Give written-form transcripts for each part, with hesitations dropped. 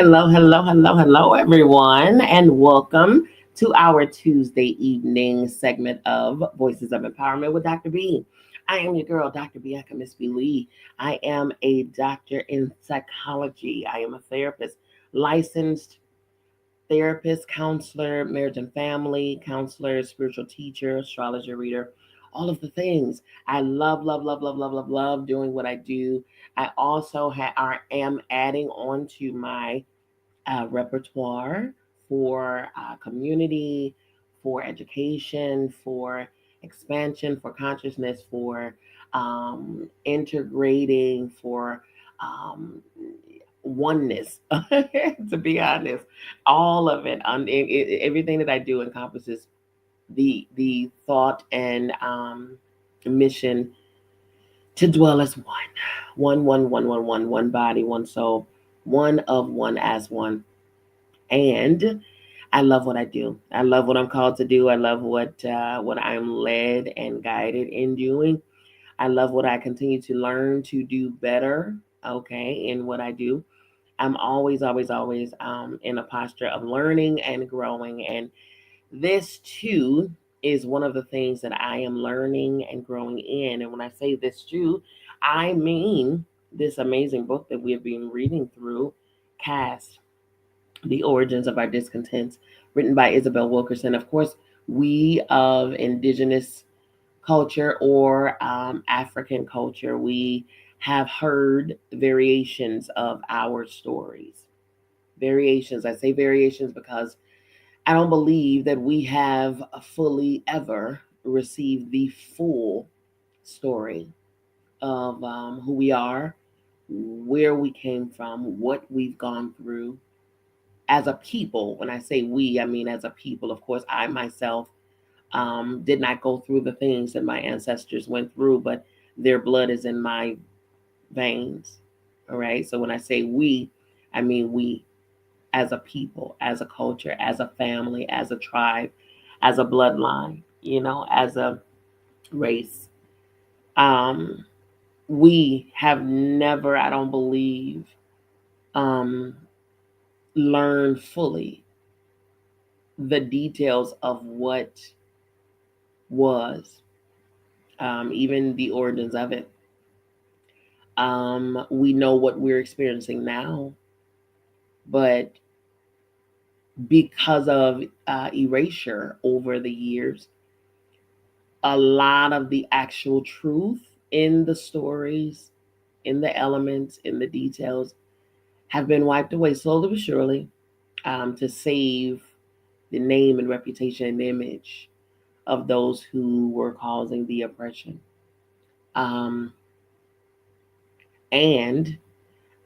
Hello, everyone, and welcome to our Tuesday evening segment of Voices of Empowerment with Dr. B. I am your girl, Dr. Bianca Miss B. Lee. I am a doctor in psychology. I am a therapist, licensed therapist, counselor, marriage and family counselor, spiritual teacher, astrologer reader, all of the things. I love doing what I do. I also am adding on to my repertoire for community, for education, for expansion, for consciousness, for integrating, for oneness. To be honest, all of it, everything that I do encompasses the thought and mission to dwell as one body, one soul, one of one as one. And I love what I do. I love what I'm called to do. I love what I'm led and guided in doing. I love what I continue to learn to do better. Okay, in what I do. I'm always in a posture of learning and growing. And this too is one of the things that I am learning and growing in. And when I say this too, I mean this amazing book that we have been reading through, Caste, The Origins of Our Discontents, written by Isabel Wilkerson. Of course, we of indigenous culture or African culture, we have heard variations of our stories. Variations. I say variations because I don't believe that we have fully ever received the full story of who we are, where we came from, what we've gone through as a people. When I say we, I mean as a people. Of course, I myself did not go through the things that my ancestors went through, but their blood is in my veins. All right. So when I say we, I mean we as a people, as a culture, as a family, as a tribe, as a bloodline, as a race. Um, we have never, I don't believe, um, learned fully the details of what was, even the origins of it. We know what we're experiencing now, but because of erasure over the years, a lot of the actual truth in the stories, in the elements, in the details have been wiped away slowly but surely, to save the name and reputation and image of those who were causing the oppression. Um, and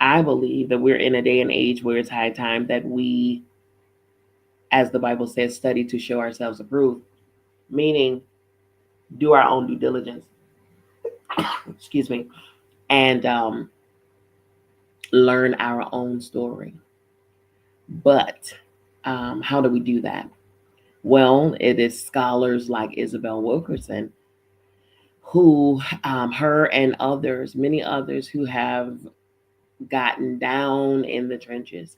I believe that we're in a day and age where it's high time that we, as the Bible says, study to show ourselves approved, meaning do our own due diligence, excuse me, and learn our own story. But how do we do that? Well, it is scholars like Isabel Wilkerson who, her and others, many others who have gotten down in the trenches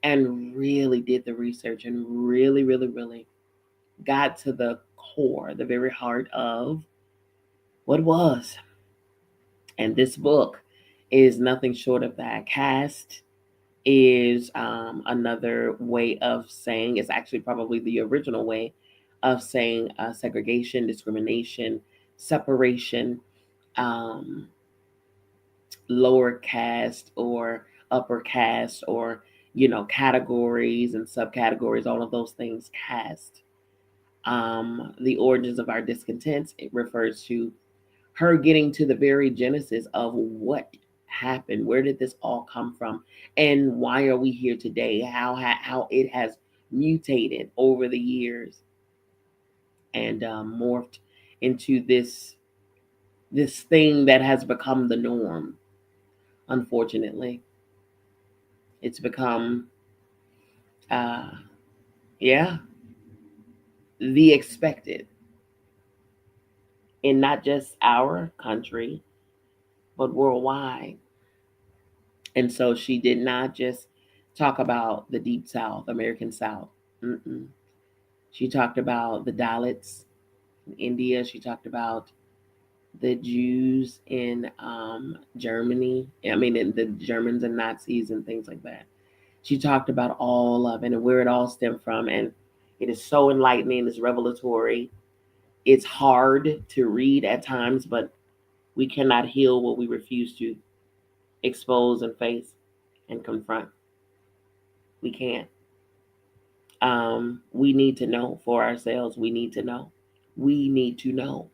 and really did the research and really got to the core, the very heart of what was. And this book is nothing short of that. Caste is another way of saying, it's actually probably the original way of saying segregation, discrimination, separation, um, lower caste or upper caste, or categories and subcategories, all of those things. Caste. The origins of our discontents, it refers to her getting to the very genesis of what happened. Where did this all come from, and why are we here today? How it has mutated over the years and morphed into this thing that has become the norm. Unfortunately, it's become, uh, yeah, the expected in not just our country but worldwide. And so she did not just talk about the Deep South, American South. Mm-mm. She talked about the Dalits in India. She talked about the Jews in Germany. I mean, the Germans and Nazis and things like that. She talked about all of it and where it all stemmed from. And it is so enlightening. It's revelatory. It's hard to read at times, but we cannot heal what we refuse to expose and face and confront. We can't. We need to know for ourselves. We need to know. We need to know.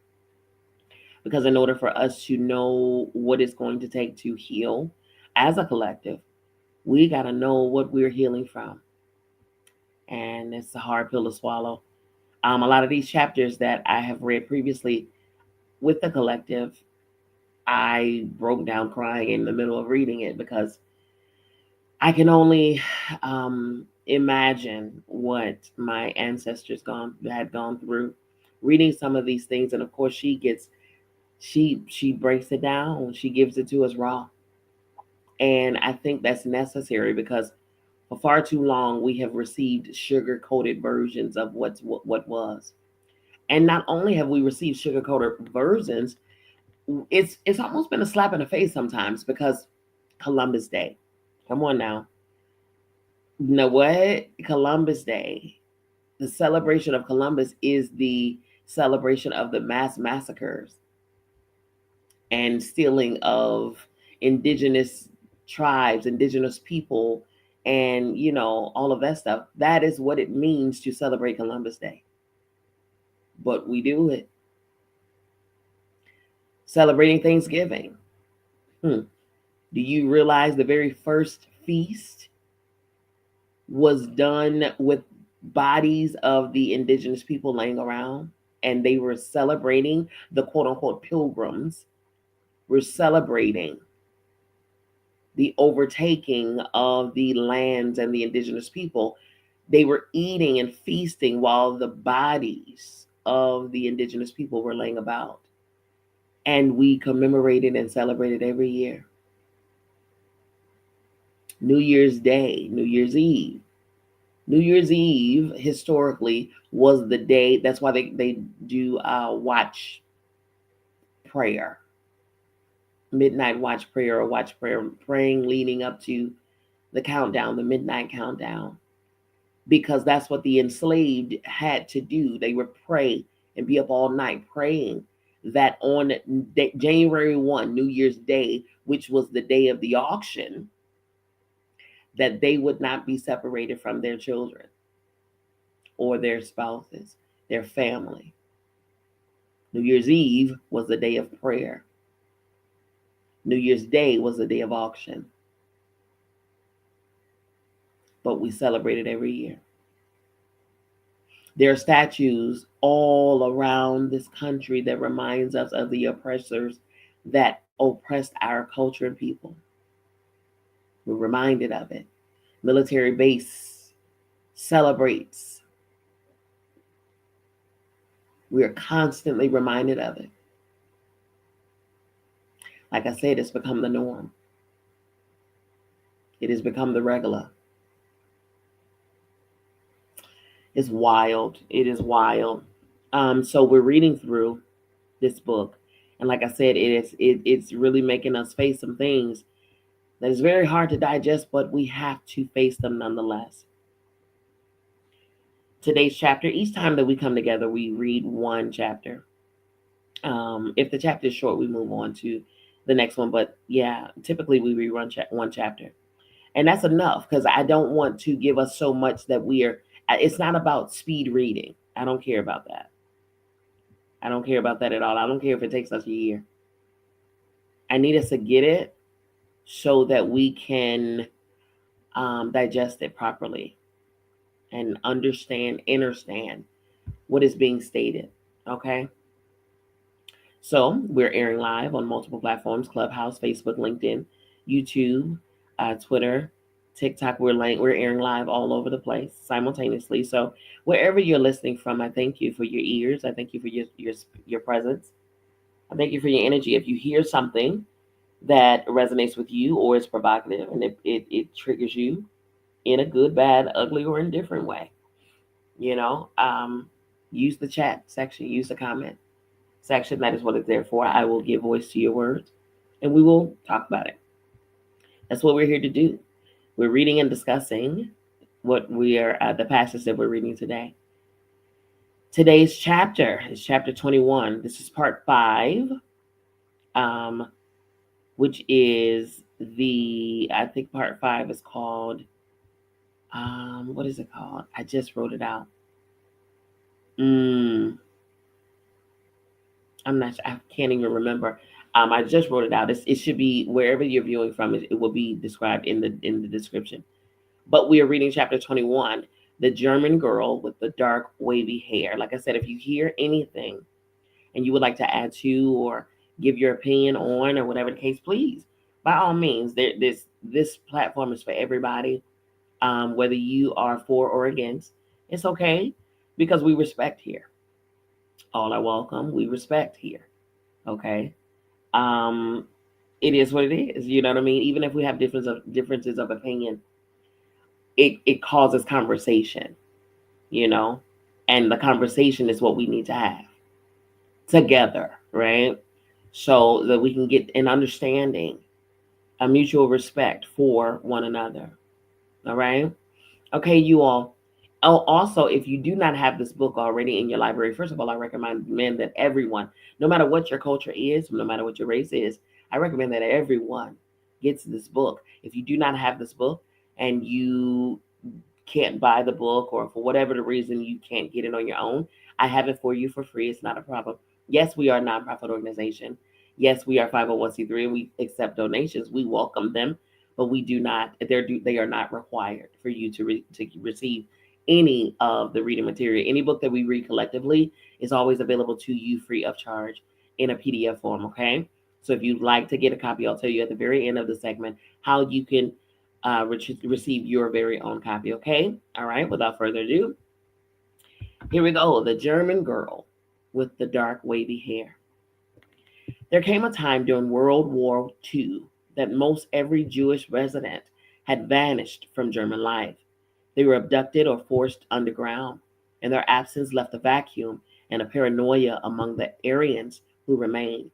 Because in order for us to know what it's going to take to heal as a collective, we got to know what we're healing from. And it's a hard pill to swallow. A lot of these chapters that I have read previously with the collective, I broke down crying in the middle of reading it because I can only imagine what my ancestors had gone through reading some of these things. And of course, she breaks it down. She gives it to us raw. And I think that's necessary because for far too long we have received sugar coated versions of what was. And not only have we received sugar coated versions, it's almost been a slap in the face sometimes because Columbus Day. Come on now. You know what? Columbus Day. The celebration of Columbus is the celebration of the mass massacres and stealing of indigenous tribes, indigenous people, and all of that stuff. That is what it means to celebrate Columbus Day. But we do it. Celebrating Thanksgiving. Do you realize the very first feast was done with bodies of the indigenous people laying around? And they were celebrating the quote unquote pilgrims, were celebrating the overtaking of the lands and the indigenous people. They were eating and feasting while the bodies of the indigenous people were laying about. And we commemorated and celebrated every year. New Year's Day, New Year's Eve. New Year's Eve, historically, was the day. That's why they do watch prayer, midnight watch prayer, or watch prayer, praying leading up to the countdown, the midnight countdown, because that's what the enslaved had to do. They would pray and be up all night praying that on January 1, New Year's Day, which was the day of the auction, that they would not be separated from their children or their spouses, their family. New Year's Eve was the day of prayer. New Year's Day was the day of auction. But we celebrate it every year. There are statues all around this country that reminds us of the oppressors that oppressed our culture and people. We're reminded of it. Military base celebrates. We are constantly reminded of it. Like I said, it's become the norm. It has become the regular. It's wild. It is wild. So we're reading through this book, and like I said, it's really making us face some things that is very hard to digest, but we have to face them nonetheless. Today's chapter, each time that we come together, we read one chapter. If the chapter is short, we move on to the next one. But yeah, typically we read one chapter. And that's enough because I don't want to give us so much that it's not about speed reading. I don't care about that. I don't care about that at all. I don't care if it takes us a year. I need us to get it so that we can digest it properly and understand what is being stated. Okay. So we're airing live on multiple platforms: Clubhouse, Facebook, LinkedIn, YouTube, Twitter, TikTok. We're airing live all over the place simultaneously. So wherever you're listening from, I thank you for your ears. I thank you for your presence. I thank you for your energy. If you hear something that resonates with you or is provocative and it triggers you, in a good, bad, ugly, or indifferent way. You know, use the chat section, use the comment section. That is what it's there for. I will give voice to your words and we will talk about it. That's what we're here to do. We're reading and discussing what we are, the passage that we're reading today. Today's chapter is chapter 21. This is part 5, um, which is I think part 5 is called, what is it called? I just wrote it out. I can't even remember. I just wrote it out. It should be wherever you're viewing from. It will be described in the description. But we are reading chapter 21, the German girl with the dark wavy hair. Like I said, if you hear anything and you would like to add to or give your opinion on or whatever the case, please, by all means, this platform is for everybody. Whether you are for or against, it's okay because we respect here. All are welcome. We respect here. Okay. Um, it is what it is. You know what I mean? Even if we have differences of opinion, it causes conversation, you know, and the conversation is what we need to have together, right? So that we can get an understanding, a mutual respect for one another. All right. Okay, you all. Oh, also, if you do not have this book already in your library, first of all, I recommend that everyone, no matter what your culture is, no matter what your race is, I recommend that everyone gets this book. If you do not have this book and you can't buy the book or for whatever the reason you can't get it on your own, I have it for you for free. It's not a problem. Yes, we are a nonprofit organization. Yes, we are 501c3 and we accept donations. We welcome them, but we do not. They are not required for you to receive any of the reading material. Any book that we read collectively is always available to you free of charge in a PDF form. Okay. So if you'd like to get a copy, I'll tell you at the very end of the segment how you can receive your very own copy. Okay. All right. Without further ado, here we go. The German girl with the dark wavy hair. There came a time during World War II that most every Jewish resident had vanished from German life. They were abducted or forced underground, and their absence left a vacuum and a paranoia among the Aryans who remained.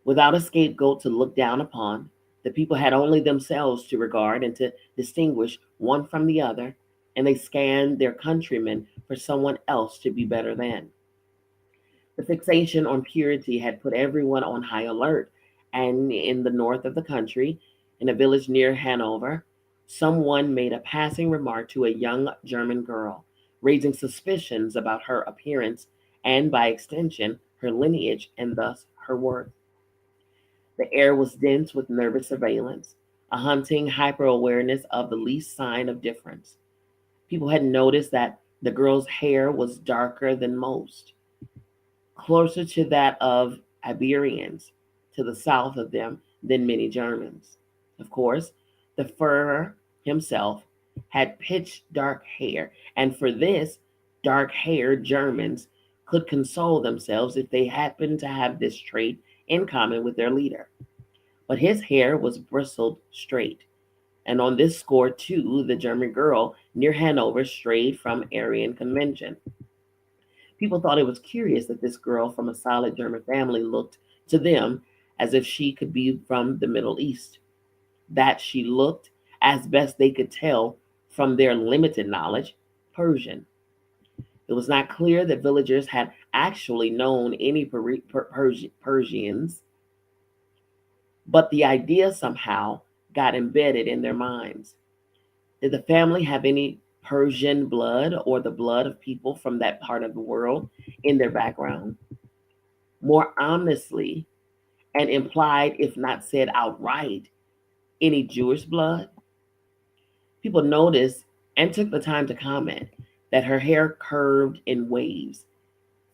Without a scapegoat to look down upon, the people had only themselves to regard and to distinguish one from the other, and they scanned their countrymen for someone else to be better than. The fixation on purity had put everyone on high alert, and in the north of the country, in a village near Hanover, someone made a passing remark to a young German girl, raising suspicions about her appearance and, by extension, her lineage and thus her worth. The air was dense with nervous surveillance, a hunting hyper awareness of the least sign of difference. People had noticed that the girl's hair was darker than most, closer to that of Iberians to the south of them than many Germans. Of course, the Führer himself had pitch dark hair, and for this, dark haired Germans could console themselves if they happened to have this trait in common with their leader. But his hair was bristled straight, and on this score, too, the German girl near Hanover strayed from Aryan convention. People thought it was curious that this girl from a solid German family looked to them as if she could be from the Middle East. That she looked, as best they could tell from their limited knowledge, Persian. It was not clear that villagers had actually known any Persians, but the idea somehow got embedded in their minds. Did the family have any Persian blood or the blood of people from that part of the world in their background? More ominously, and implied, if not said outright, any Jewish blood? People noticed and took the time to comment that her hair curved in waves,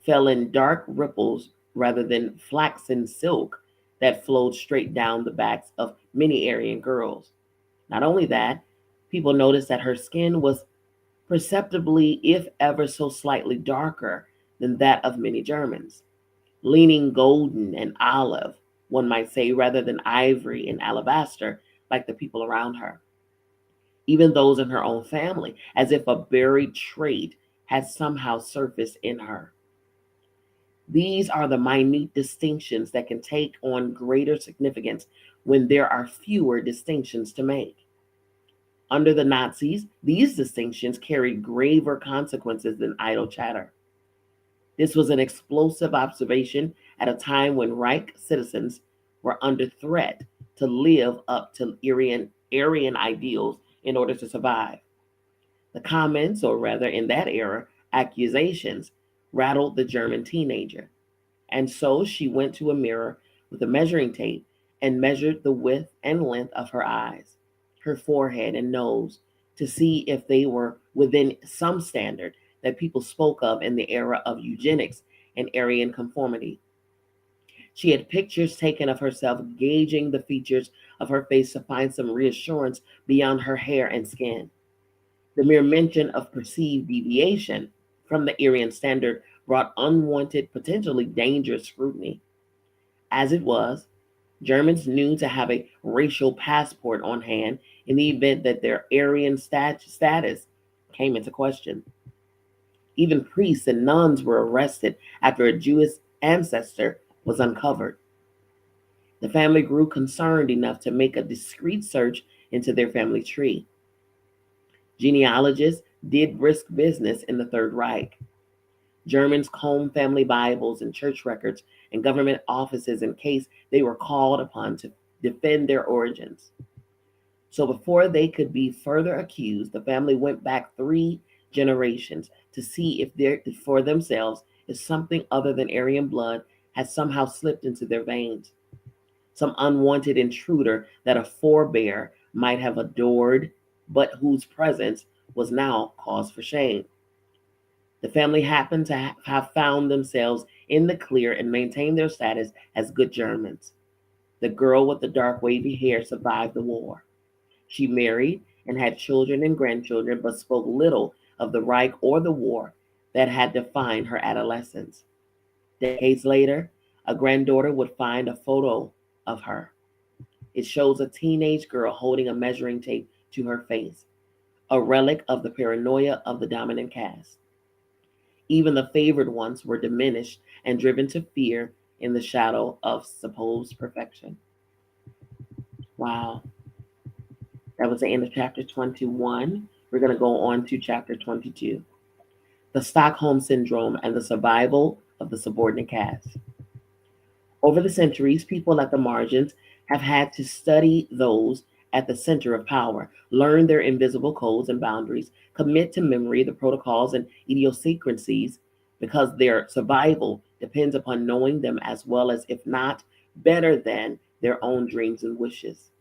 fell in dark ripples rather than flaxen silk that flowed straight down the backs of many Aryan girls. Not only that, people noticed that her skin was perceptibly, if ever so slightly darker than that of many Germans, leaning golden and olive, one might say, rather than ivory and alabaster like the people around her. even those in her own family, as if a buried trait had somehow surfaced in her. These are the minute distinctions that can take on greater significance when there are fewer distinctions to make. Under the Nazis, these distinctions carried graver consequences than idle chatter. This was an explosive observation at a time when Reich citizens were under threat to live up to Aryan ideals in order to survive. The comments, or rather in that era, accusations, rattled the German teenager. And so she went to a mirror with a measuring tape and measured the width and length of her eyes, her forehead and nose, to see if they were within some standard that people spoke of in the era of eugenics and Aryan conformity. She had pictures taken of herself, gauging the features of her face to find some reassurance beyond her hair and skin. The mere mention of perceived deviation from the Aryan standard brought unwanted, potentially dangerous scrutiny. As it was, Germans knew to have a racial passport on hand in the event that their Aryan status came into question. Even priests and nuns were arrested after a Jewish ancestor was uncovered. The family grew concerned enough to make a discreet search into their family tree. Genealogists did brisk business in the Third Reich. Germans combed family Bibles and church records and government offices in case they were called upon to defend their origins. So before they could be further accused, the family went back 3 generations to see for themselves if something other than Aryan blood had somehow slipped into their veins. Some unwanted intruder that a forebear might have adored, but whose presence was now cause for shame. The family happened to have found themselves in the clear and maintained their status as good Germans. The girl with the dark wavy hair survived the war. She married and had children and grandchildren, but spoke little of the Reich or the war that had defined her adolescence. Decades later, a granddaughter would find a photo of her. It shows a teenage girl holding a measuring tape to her face, a relic of the paranoia of the dominant caste. Even the favored ones were diminished and driven to fear in the shadow of supposed perfection. Wow. That was the end of chapter 21. We're going to go on to chapter 22. The Stockholm Syndrome and the Survival of the Subordinate Caste. Over the centuries, people at the margins have had to study those at the center of power, learn their invisible codes and boundaries, commit to memory the protocols and idiosyncrasies, because their survival depends upon knowing them as well as, if not better than, their own dreams and wishes.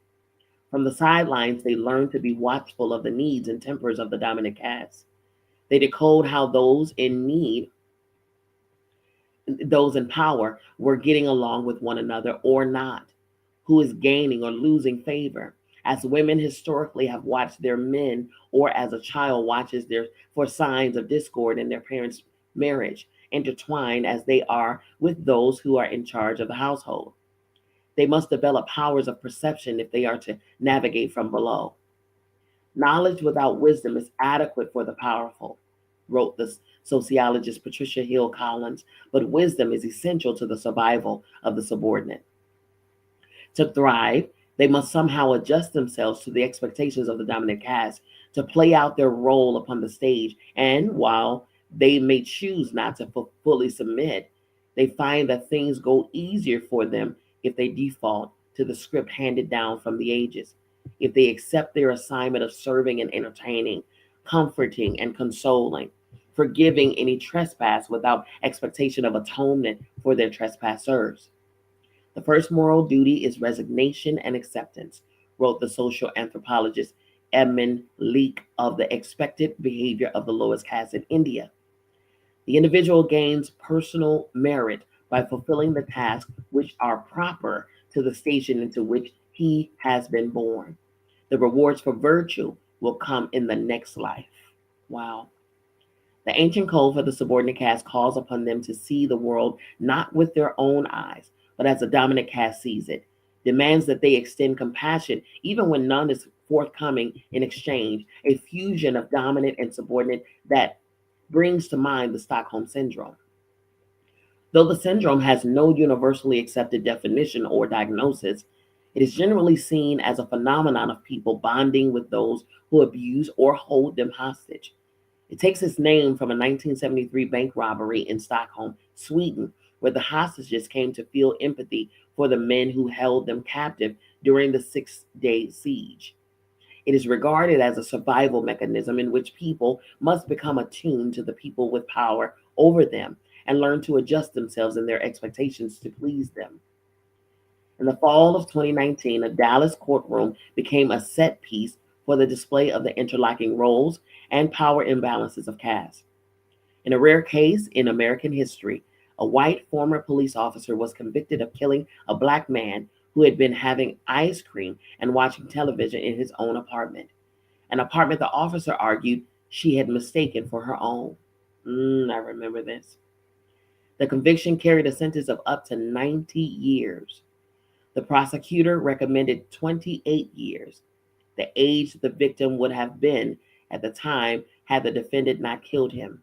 From the sidelines, they learn to be watchful of the needs and tempers of the dominant caste. They decode how those in need, those in power, were getting along with one another or not, who is gaining or losing favor. As women historically have watched their men, or as a child watches their for signs of discord in their parents' marriage, intertwined as they are with those who are in charge of the household. They must develop powers of perception if they are to navigate from below. Knowledge without wisdom is adequate for the powerful, wrote the sociologist Patricia Hill Collins, but wisdom is essential to the survival of the subordinate. To thrive, they must somehow adjust themselves to the expectations of the dominant caste, to play out their role upon the stage, and while they may choose not to fully submit, they find that things go easier for them if they default to the script handed down from the ages, if they accept their assignment of serving and entertaining, comforting and consoling, forgiving any trespass without expectation of atonement for their trespassers. The first moral duty is resignation and acceptance, wrote the social anthropologist Edmund Leake of the expected behavior of the lowest caste in India. The individual gains personal merit by fulfilling the tasks which are proper to the station into which he has been born. The rewards for virtue will come in the next life. Wow. The ancient code for the subordinate caste calls upon them to see the world not with their own eyes, but as the dominant caste sees it. demands that they extend compassion even when none is forthcoming in exchange, a fusion of dominant and subordinate that brings to mind the Stockholm Syndrome. Though the syndrome has no universally accepted definition or diagnosis, it is generally seen as a phenomenon of people bonding with those who abuse or hold them hostage. It takes its name from a 1973 bank robbery in Stockholm, Sweden, where the hostages came to feel empathy for the men who held them captive during the 6-day siege. It is regarded as a survival mechanism in which people must become attuned to the people with power over them and learn to adjust themselves and their expectations to please them. In the fall of 2019, a Dallas courtroom became a set piece for the display of the interlocking roles and power imbalances of caste. In a rare case in American history, a white former police officer was convicted of killing a black man who had been having ice cream and watching television in his own apartment, an apartment the officer argued she had mistaken for her own. I remember this. The conviction carried a sentence of up to 90 years. The prosecutor recommended 28 years, the age the victim would have been at the time had the defendant not killed him.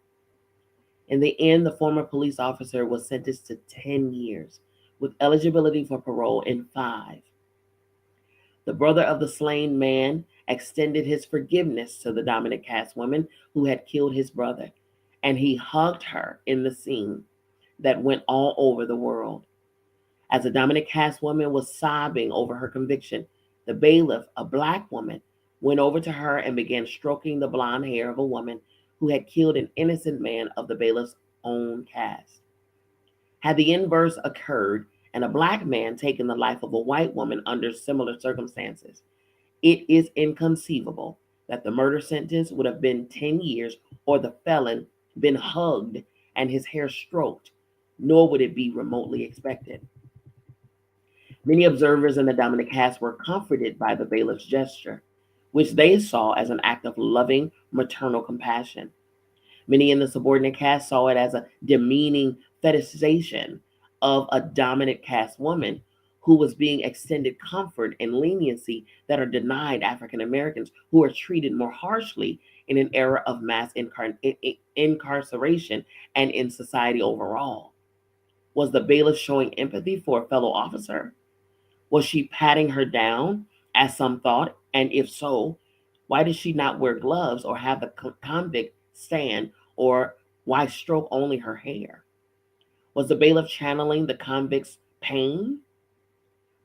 In the end, the former police officer was sentenced to 10 years, with eligibility for parole in 5. The brother of the slain man extended his forgiveness to the dominant caste woman who had killed his brother, and he hugged her in the scene that went all over the world. As the dominant caste woman was sobbing over her conviction, the bailiff, a black woman, went over to her and began stroking the blonde hair of a woman who had killed an innocent man of the bailiff's own caste. Had the inverse occurred and a black man taken the life of a white woman under similar circumstances, it is inconceivable that the murder sentence would have been 10 years or the felon been hugged and his hair stroked, nor would it be remotely expected. Many observers in the dominant caste were comforted by the bailiff's gesture, which they saw as an act of loving maternal compassion. Many in the subordinate caste saw it as a demeaning fetishization of a dominant caste woman who was being extended comfort and leniency that are denied African Americans who are treated more harshly in an era of mass incarceration and in society overall. Was the bailiff showing empathy for a fellow officer? Was she patting her down, as some thought? And if so, why did she not wear gloves or have the convict stand, or why stroke only her hair? Was the bailiff channeling the convict's pain,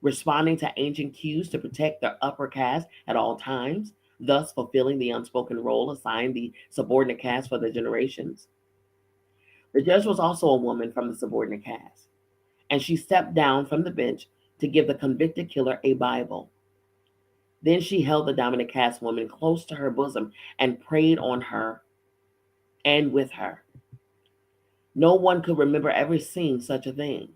responding to ancient cues to protect the upper caste at all times, thus fulfilling the unspoken role assigned the subordinate caste for the generations? The judge was also a woman from the subordinate caste, and she stepped down from the bench to give the convicted killer a Bible. Then she held the dominant caste woman close to her bosom and prayed on her and with her. No one could remember ever seeing such a thing.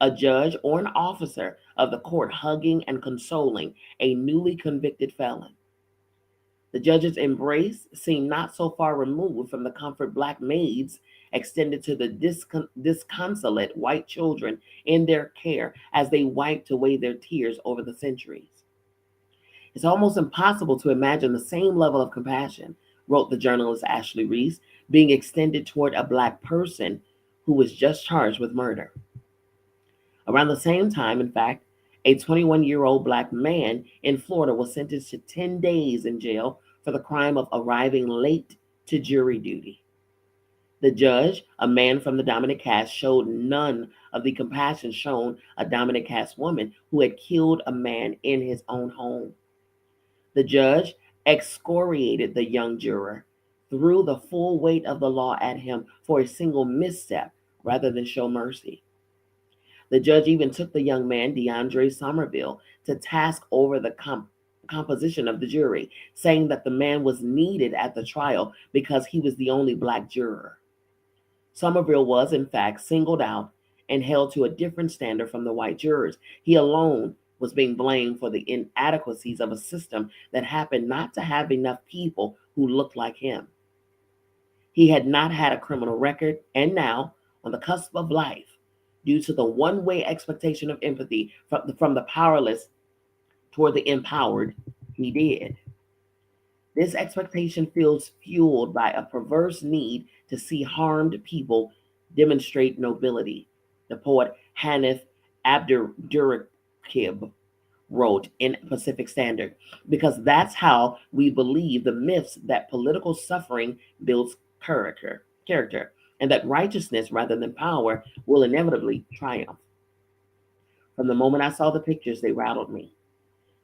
A judge or an officer of the court hugging and consoling a newly convicted felon. The judge's embrace seemed not so far removed from the comfort black maids extended to the disconsolate white children in their care as they wiped away their tears over the centuries. It's almost impossible to imagine the same level of compassion, wrote the journalist Ashley Reese, being extended toward a black person who was just charged with murder. Around the same time, in fact, a 21-year-old black man in Florida was sentenced to 10 days in jail for the crime of arriving late to jury duty. The judge, a man from the dominant caste, showed none of the compassion shown a dominant caste woman who had killed a man in his own home. The judge excoriated the young juror, threw the full weight of the law at him for a single misstep rather than show mercy. The judge even took the young man, DeAndre Somerville, to task over the composition of the jury, saying that the man was needed at the trial because he was the only black juror. Somerville was, in fact, singled out and held to a different standard from the white jurors. He alone was being blamed for the inadequacies of a system that happened not to have enough people who looked like him. He had not had a criminal record, and now, on the cusp of life, due to the one-way expectation of empathy from the powerless toward the empowered, he did. This expectation feels fueled by a perverse need to see harmed people demonstrate nobility. The poet Hanif Abdurraqib wrote in Pacific Standard, because that's how we believe the myths that political suffering builds character, and that righteousness rather than power will inevitably triumph. From the moment I saw the pictures, they rattled me.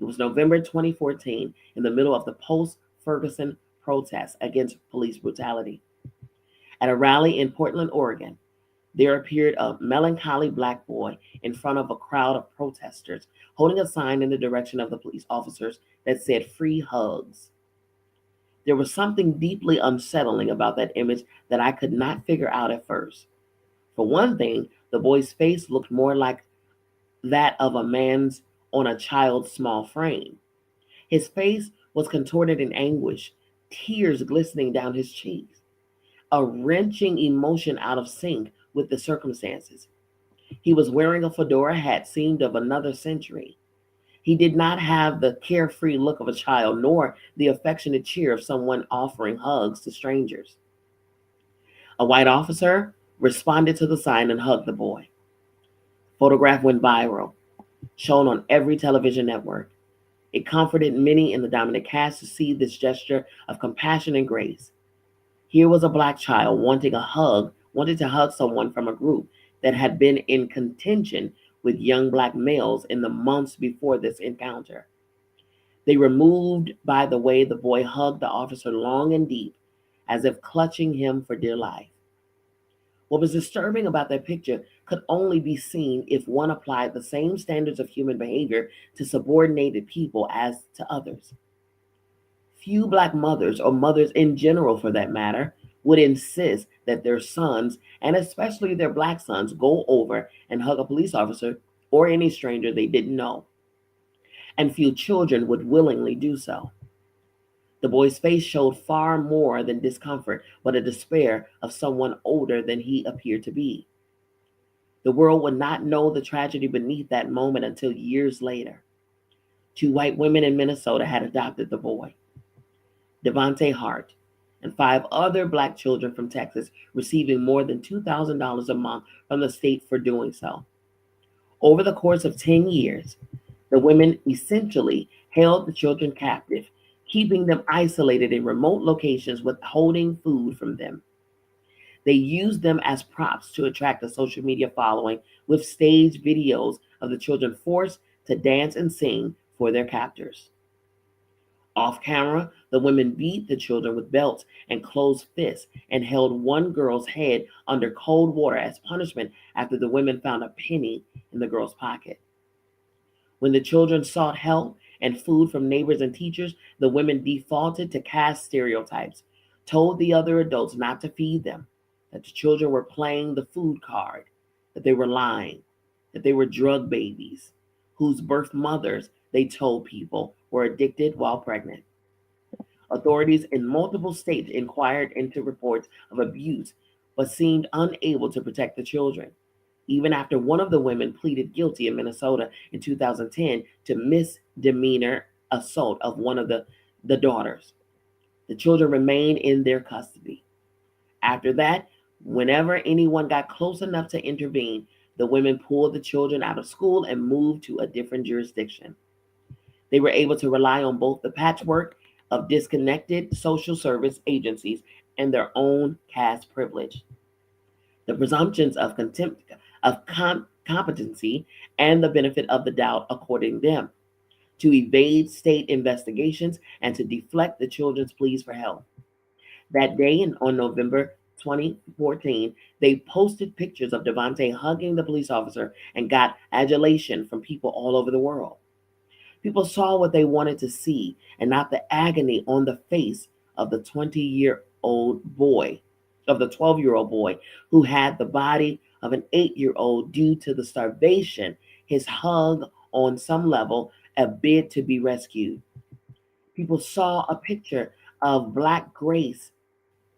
It was November 2014, in the middle of the post-Ferguson protests against police brutality. At a rally in Portland, Oregon, there appeared a melancholy black boy in front of a crowd of protesters, holding a sign in the direction of the police officers that said "Free Hugs." There was something deeply unsettling about that image that I could not figure out at first. For one thing, the boy's face looked more like that of a man's on a child's small frame. His face was contorted in anguish, tears glistening down his cheeks, a wrenching emotion out of sync with the circumstances. He was wearing a fedora hat seemed of another century. He did not have the carefree look of a child, nor the affectionate cheer of someone offering hugs to strangers. A white officer responded to the sign and hugged the boy. Photograph went viral, shown on every television network. It comforted many in the dominant caste to see this gesture of compassion and grace. Here was a black child wanted to hug someone from a group that had been in contention with young black males in the months before this encounter. They were moved by the way the boy hugged the officer long and deep, as if clutching him for dear life. What was disturbing about that picture could only be seen if one applied the same standards of human behavior to subordinated people as to others. Few black mothers, or mothers in general for that matter, would insist that their sons, and especially their black sons, go over and hug a police officer or any stranger they didn't know. And few children would willingly do so. The boy's face showed far more than discomfort, but a despair of someone older than he appeared to be. The world would not know the tragedy beneath that moment until years later. Two white women in Minnesota had adopted the boy. Devontae Hart, and five other black children from Texas, receiving more than $2,000 a month from the state for doing so. Over the course of 10 years, the women essentially held the children captive, keeping them isolated in remote locations, withholding food from them. They used them as props to attract a social media following, with staged videos of the children forced to dance and sing for their captors. Off camera, the women beat the children with belts and closed fists and held one girl's head under cold water as punishment after the women found a penny in the girl's pocket. When the children sought help and food from neighbors and teachers, the women defaulted to caste stereotypes, told the other adults not to feed them, that the children were playing the food card, that they were lying, that they were drug babies, whose birth mothers, they told people, were addicted while pregnant. Authorities in multiple states inquired into reports of abuse, but seemed unable to protect the children, even after one of the women pleaded guilty in Minnesota in 2010 to misdemeanor assault of one of the daughters. The children remained in their custody. After that, whenever anyone got close enough to intervene, the women pulled the children out of school and moved to a different jurisdiction. They were able to rely on both the patchwork of disconnected social service agencies and their own caste privilege. The presumptions of competency and the benefit of the doubt according to them, to evade state investigations and to deflect the children's pleas for help. That day, on November 2014, they posted pictures of Devontae hugging the police officer and got adulation from people all over the world. People saw what they wanted to see and not the agony on the face of the 12-year-old boy who had the body of an 8-year-old due to the starvation, his hug on some level, a bid to be rescued. People saw a picture of Black Grace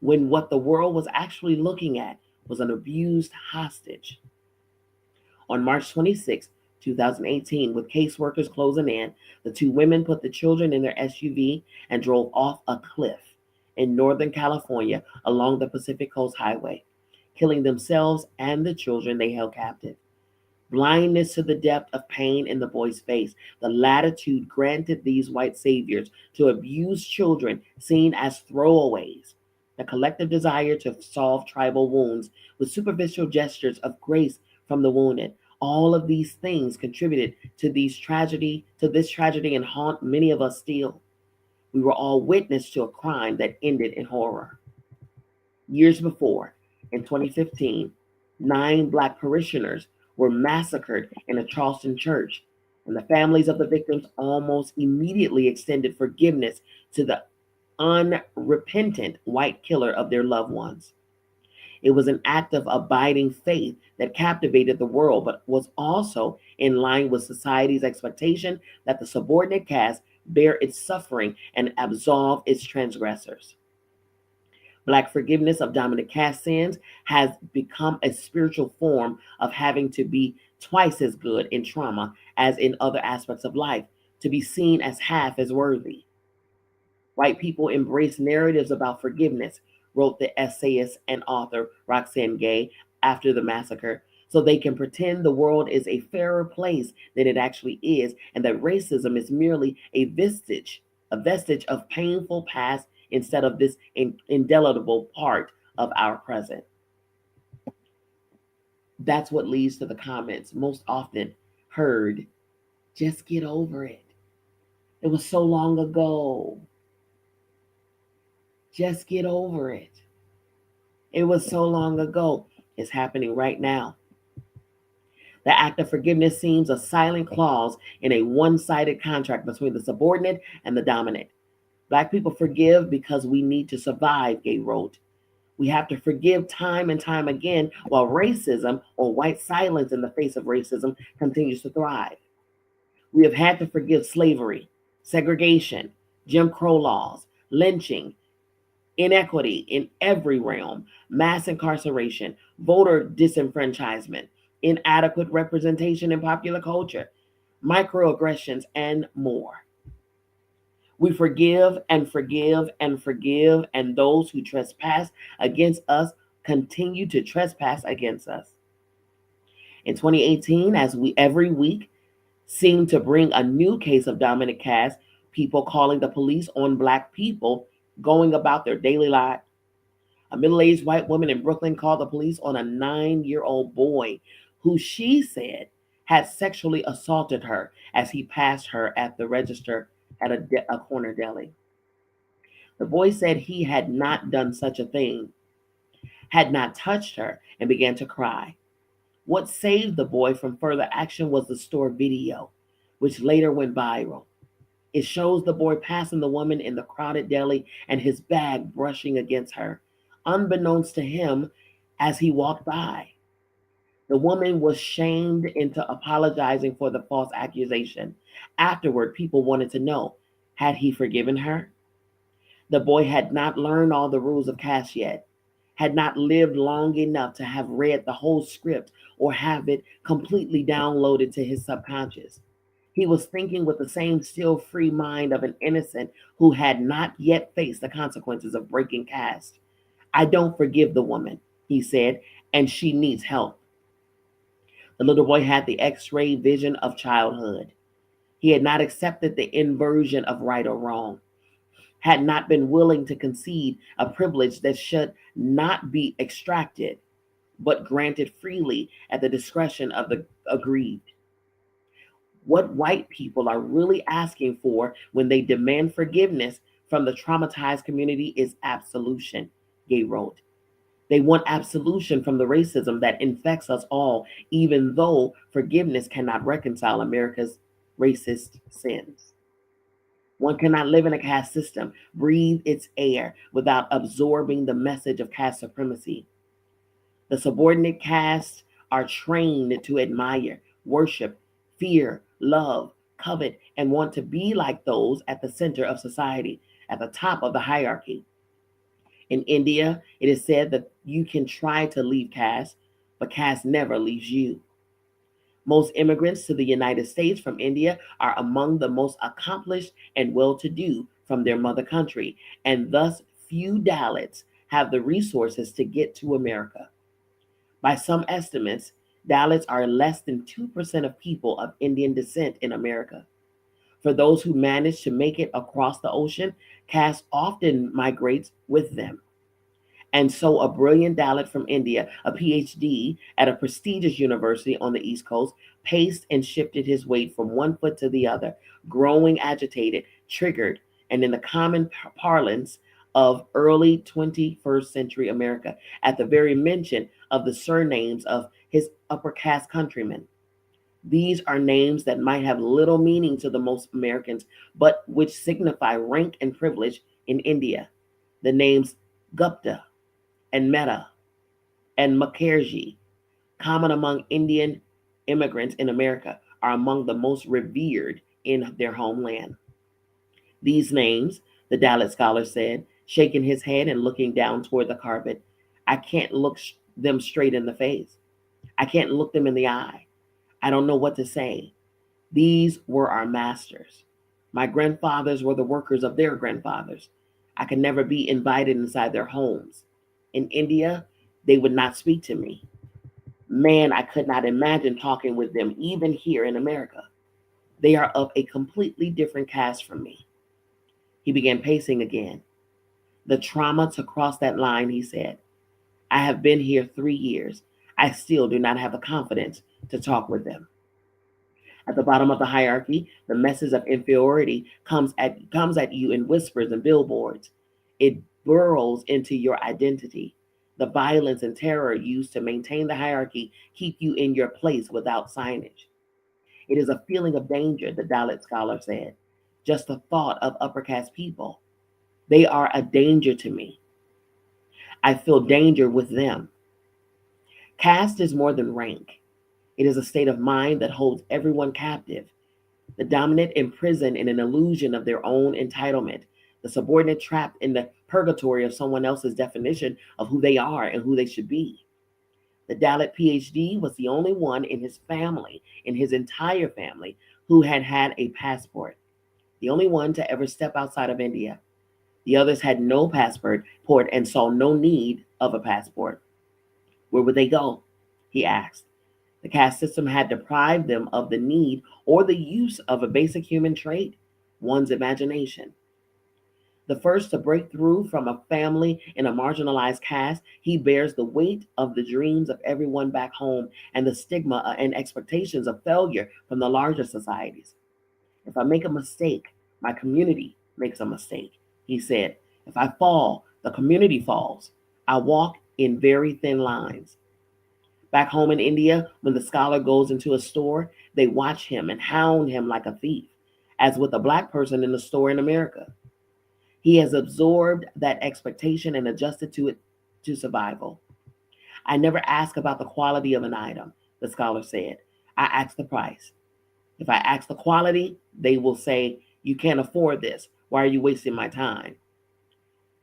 when what the world was actually looking at was an abused hostage. On March 26, 2018, with caseworkers closing in, the two women put the children in their SUV and drove off a cliff in Northern California along the Pacific Coast Highway, killing themselves and the children they held captive. Blindness to the depth of pain in the boy's face, the latitude granted these white saviors to abuse children seen as throwaways, the collective desire to solve tribal wounds with superficial gestures of grace from the wounded. All of these things contributed to this tragedy and haunt many of us still. We were all witness to a crime that ended in horror. Years before, in 2015, 9 Black parishioners were massacred in a Charleston church, and the families of the victims almost immediately extended forgiveness to the unrepentant white killer of their loved ones. It was an act of abiding faith that captivated the world, but was also in line with society's expectation that the subordinate caste bear its suffering and absolve its transgressors. Black forgiveness of dominant caste sins has become a spiritual form of having to be twice as good in trauma as in other aspects of life, to be seen as half as worthy. White people embrace narratives about forgiveness, wrote the essayist and author Roxane Gay after the massacre, so they can pretend the world is a fairer place than it actually is, and that racism is merely a vestige of painful past instead of this indelible part of our present. That's what leads to the comments most often heard: just get over it. It was so long ago. Just get over it. It was so long ago. It's happening right now. The act of forgiveness seems a silent clause in a one-sided contract between the subordinate and the dominant. Black people forgive because we need to survive, Gay wrote. We have to forgive time and time again while racism, or white silence in the face of racism, continues to thrive. We have had to forgive slavery, segregation, Jim Crow laws, lynching, inequity in every realm, mass incarceration, voter disenfranchisement, inadequate representation in popular culture, microaggressions, and more. We forgive and forgive and forgive, and those who trespass against us continue to trespass against us. In 2018, as we every week seem to bring a new case of dominant caste, people calling the police on Black people going about their daily life. A middle-aged white woman in Brooklyn called the police on a 9-year-old boy who she said had sexually assaulted her as he passed her at the register at a corner deli. The boy said he had not done such a thing, had not touched her, and began to cry. What saved the boy from further action was the store video, which later went viral. It shows the boy passing the woman in the crowded deli and his bag brushing against her, unbeknownst to him as he walked by. The woman was shamed into apologizing for the false accusation. Afterward, people wanted to know, had he forgiven her? The boy had not learned all the rules of caste yet, had not lived long enough to have read the whole script or have it completely downloaded to his subconscious. He was thinking with the same still free mind of an innocent who had not yet faced the consequences of breaking caste. I don't forgive the woman, he said, and she needs help. The little boy had the X-ray vision of childhood. He had not accepted the inversion of right or wrong, had not been willing to concede a privilege that should not be extracted, but granted freely at the discretion of the aggrieved. What white people are really asking for when they demand forgiveness from the traumatized community is absolution, Gay wrote. They want absolution from the racism that infects us all, even though forgiveness cannot reconcile America's racist sins. One cannot live in a caste system, breathe its air, without absorbing the message of caste supremacy. The subordinate castes are trained to admire, worship, fear, love, covet, and want to be like those at the center of society, at the top of the hierarchy. In India, it is said that you can try to leave caste, but caste never leaves you. Most immigrants to the United States from India are among the most accomplished and well to do from their mother country, and thus few Dalits have the resources to get to America. By some estimates, Dalits are less than 2% of people of Indian descent in America. For those who manage to make it across the ocean, caste often migrates with them. And so a brilliant Dalit from India, a PhD at a prestigious university on the East Coast, paced and shifted his weight from one foot to the other, growing agitated, triggered, and in the common parlance of early 21st century America, at the very mention of the surnames of his upper caste countrymen. These are names that might have little meaning to the most Americans, but which signify rank and privilege in India. The names Gupta and Mehta and Mukherjee, common among Indian immigrants in America, are among the most revered in their homeland. These names, the Dalit scholar said, shaking his head and looking down toward the carpet, I can't look them straight in the face. I can't look them in the eye. I don't know what to say. These were our masters. My grandfathers were the workers of their grandfathers. I could never be invited inside their homes. In India, they would not speak to me. Man, I could not imagine talking with them even here in America. They are of a completely different caste from me. He began pacing again. The trauma to cross that line, he said. I have been here 3 years. I still do not have the confidence to talk with them. At the bottom of the hierarchy, the message of inferiority comes at you in whispers and billboards. It burrows into your identity. The violence and terror used to maintain the hierarchy keep you in your place without signage. It is a feeling of danger, the Dalit scholar said. Just the thought of upper caste people. They are a danger to me. I feel danger with them. Caste is more than rank. It is a state of mind that holds everyone captive. The dominant imprisoned in an illusion of their own entitlement. The subordinate trapped in the purgatory of someone else's definition of who they are and who they should be. The Dalit PhD was the only one in his family, in his entire family, who had had a passport. The only one to ever step outside of India. The others had no passport and saw no need of a passport. Where would they go? He asked. The caste system had deprived them of the need or the use of a basic human trait, one's imagination. The first to break through from a family in a marginalized caste, he bears the weight of the dreams of everyone back home and the stigma and expectations of failure from the larger societies. If I make a mistake, my community makes a mistake, he said. If I fall, the community falls. I walk in very thin lines. Back home in India, when the scholar goes into a store, they watch him and hound him like a thief, as with a black person in the store in America. He has absorbed that expectation and adjusted to it to survival. I never ask about the quality of an item, the scholar said. I ask the price. If I ask the quality, they will say, you can't afford this. Why are you wasting my time?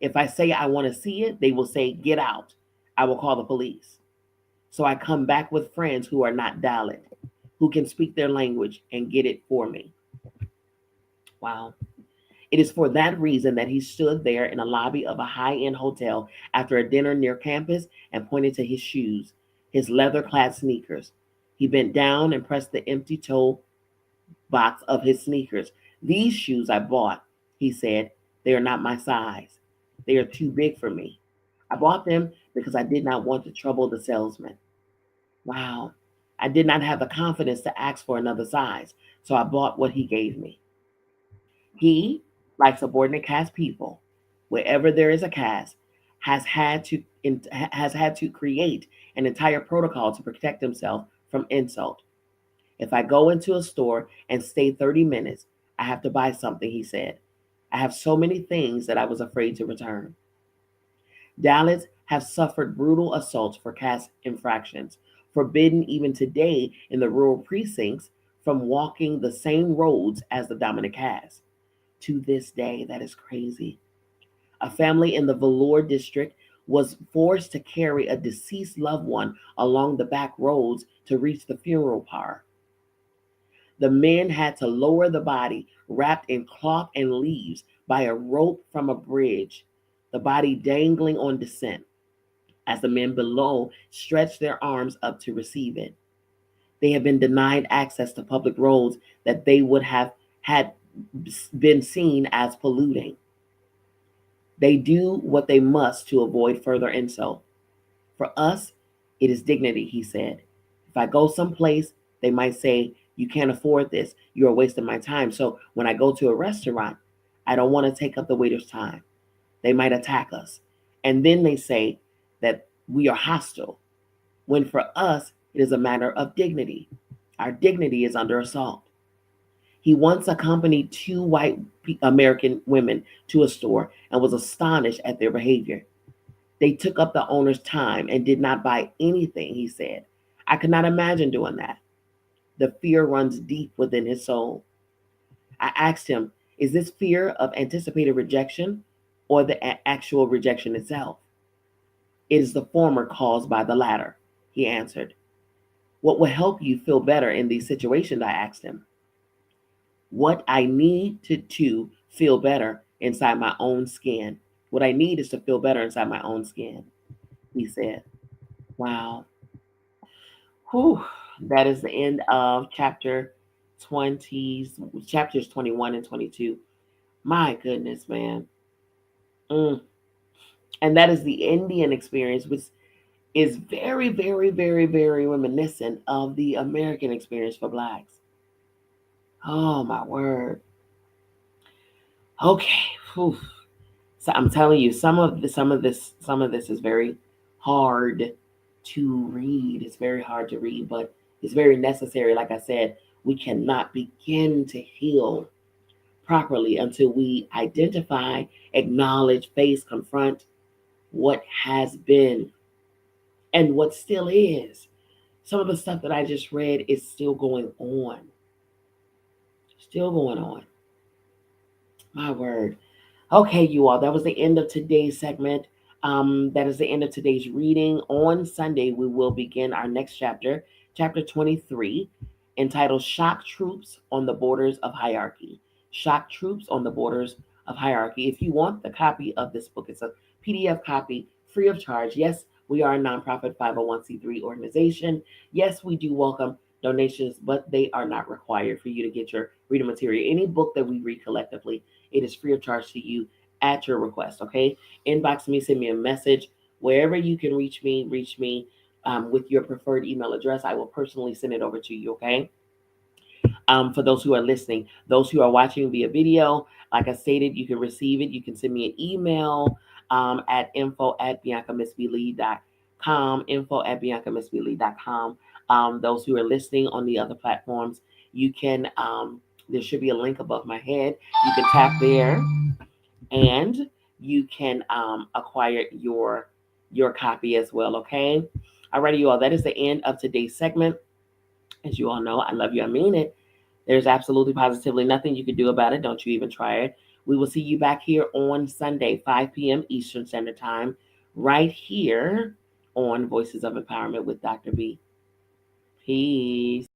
If I say I want to see it, they will say, get out. I will call the police. So I come back with friends who are not Dalit, who can speak their language and get it for me. Wow. It is for that reason that he stood there in a lobby of a high-end hotel after a dinner near campus and pointed to his shoes, his leather-clad sneakers. He bent down and pressed the empty toe box of his sneakers. These shoes I bought, he said. They are not my size. They are too big for me. I bought them because I did not want to trouble the salesman. Wow. I did not have the confidence to ask for another size, so I bought what he gave me. He, like subordinate caste people, wherever there is a caste, has had to create an entire protocol to protect himself from insult. If I go into a store and stay 30 minutes, I have to buy something, he said. I have so many things that I was afraid to return. Dalits have suffered brutal assaults for caste infractions, forbidden even today in the rural precincts from walking the same roads as the dominant caste. To this day, that is crazy. A family in the Vellore district was forced to carry a deceased loved one along the back roads to reach the funeral pyre. The men had to lower the body, wrapped in cloth and leaves, by a rope from a bridge, the body dangling on descent, as the men below stretched their arms up to receive it. They have been denied access to public roads that they would have had been seen as polluting. They do what they must to avoid further insult. For us, it is dignity, he said. If I go someplace, they might say, you can't afford this. You're wasting my time. So when I go to a restaurant, I don't want to take up the waiter's time. They might attack us. And then they say that we are hostile, when for us, it is a matter of dignity. Our dignity is under assault. He once accompanied two white American women to a store and was astonished at their behavior. They took up the owner's time and did not buy anything, he said. I could not imagine doing that. The fear runs deep within his soul. I asked him, is this fear of anticipated rejection or the actual rejection itself? It is the former caused by the latter, he answered. What will help you feel better in these situations? I asked him. What I need to feel better inside my own skin. What I need is to feel better inside my own skin, he said. Wow. Whew. That is the end of chapters 21 and 22. My goodness, man. And that is the Indian experience, which is very, very, very, very reminiscent of the American experience for Blacks. Oh my word. Okay. Whew. So I'm telling you, some of this is very hard to read. It's very hard to read, but it's very necessary. Like I said, we cannot begin to heal properly until we identify, acknowledge, face, confront what has been and what still is. Some of the stuff that I just read is still going on. Still going on. My word. Okay, you all, that was the end of today's segment. That is the end of today's reading. On Sunday, we will begin our next chapter, chapter 23, entitled Shock Troops on the Borders of Hierarchy. Shock Troops on the Borders of Hierarchy. If you want the copy of this book, it's a PDF copy, free of charge. Yes, we are a nonprofit 501c3 organization. Yes, we do welcome donations, but they are not required for you to get your reading material. Any book that we read collectively, it is free of charge to you at your request, okay? Inbox me, send me a message. Wherever you can reach me with your preferred email address. I will personally send it over to you, okay? For those who are listening, those who are watching via video, like I stated, you can receive it. You can send me an email at info@biancamissblee.com, info@biancamissblee.com. Those who are listening on the other platforms, you can, there should be a link above my head. You can tap there and you can acquire your copy as well, okay? All righty, you all, that is the end of today's segment. As you all know, I love you, I mean it. There's absolutely positively nothing you can do about it. Don't you even try it. We will see you back here on Sunday, 5 p.m. Eastern Standard Time, right here on Voices of Empowerment with Dr. B. Peace.